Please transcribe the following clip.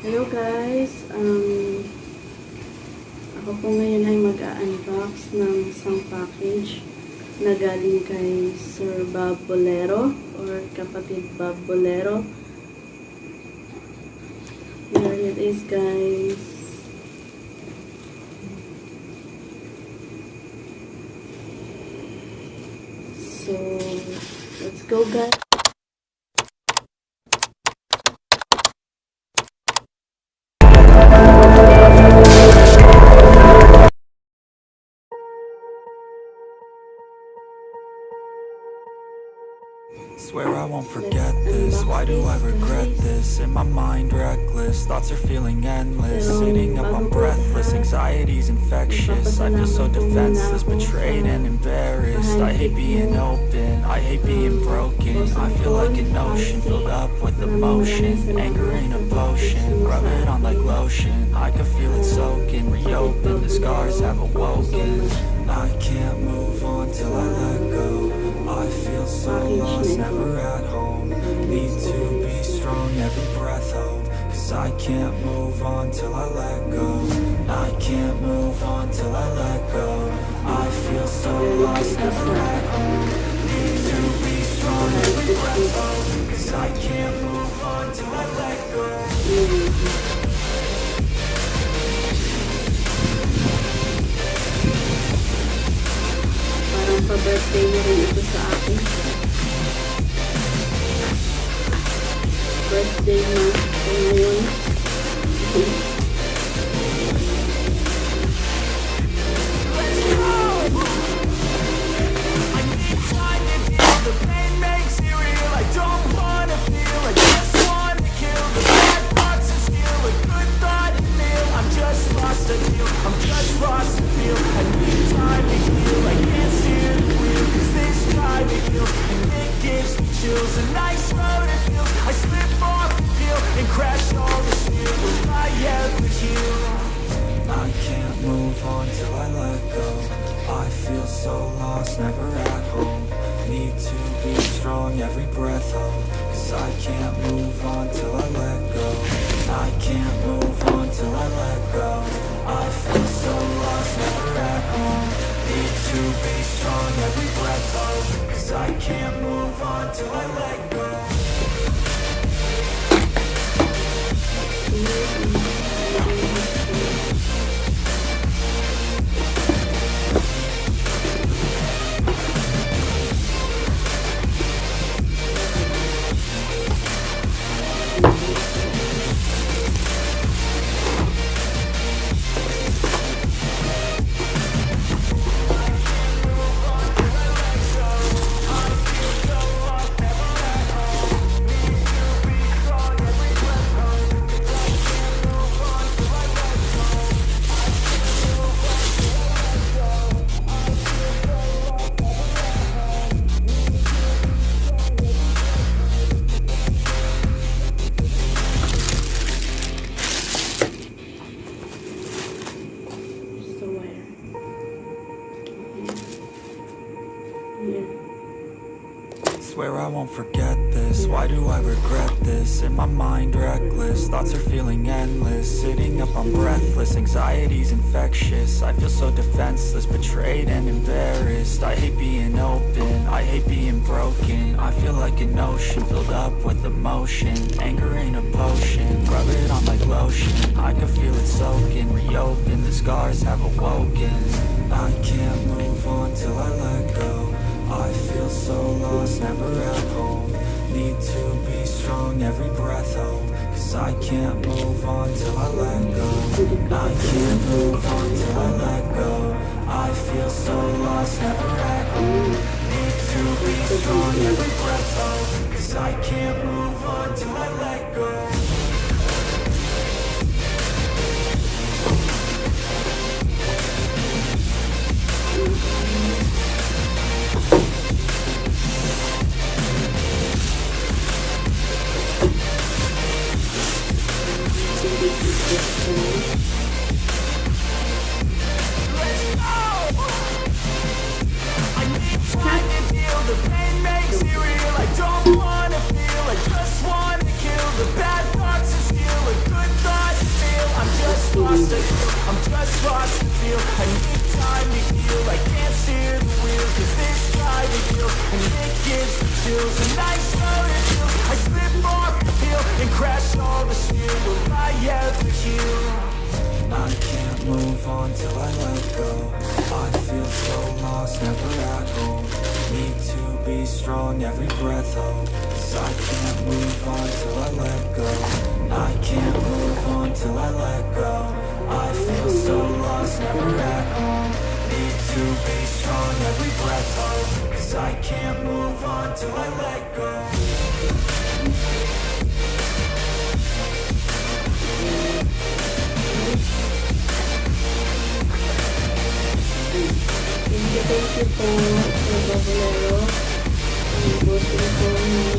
Hello guys, ako po ngayon ay mag-unbox ng isang package na galing kay Sir Bob Bolero or Kapatid Bob Bolero. Here it is guys. So, let's go guys. Swear I won't forget this. Why do I regret this? In my mind reckless, thoughts are feeling endless. Sitting up, I'm breathless, anxiety's infectious. I feel so defenseless, betrayed and embarrassed. I hate being open, I hate being broken. I feel like an ocean filled up with emotion. Anger ain't a potion, rub it on like lotion. I can feel it soaking, reopen, the scars have awoken. I can't move on till I let go. I feel so lost, never at home. Need to be strong, every breath hold. Cause I can't move on till I let go. I can't move on till I let go. I feel so lost, never at home. Need to be strong, every breath hold. Cause I can't move on till I let go. Parang pa-birthday na rin ito sa akin. Birthday month ko ngayon. A nice road to feel. I slip off the field and crash all the steel. Will I ever heal? I can't move on till I let go. I feel so lost, never at home. Need to be strong, every breath hold. Cause I can't move on till I let go. I can't move on till I let go. I feel so lost, never at home. Need to be strong, every breath hold. Cause I can't move on till I let go. Swear I won't forget this. Why do I regret this? In my mind reckless, thoughts are feeling endless. Sitting up, I'm breathless, anxiety's infectious. I feel so defenseless, betrayed and embarrassed. I hate being open, I hate being broken. I feel like an ocean filled up with emotion. Anger ain't a potion, rub it on like lotion. I can feel it soaking, reopen, the scars have awoken. I can't move on till I let go. I feel so lost, never at home. Need to be strong, every breath hold. Cause I can't move on till I let go. I can't move on till I let go. I feel so lost, never at home. Need to be strong, every breath hold. Cause I can't move on till I let go. The pain makes it real. I don't wanna feel. I just wanna kill the bad thoughts and steal a good thought. I'm just lost to feel. I need time to heal. I can't steer the wheel, cause this driving feels, and it gives me chills. And I start to feel, I slip off the hill and crash all the steel. Will I ever heal? I can't move on till I let go. I feel so lost, never at home. Need to be strong, every breath hold. 'Cause I can't move on till I let go. I can't move on till I let go. I feel so lost, never at home. Need to be strong, every breath hold. 'Cause I can't move on till I let go. Thank you po sa BOLERO. Boss ko po ng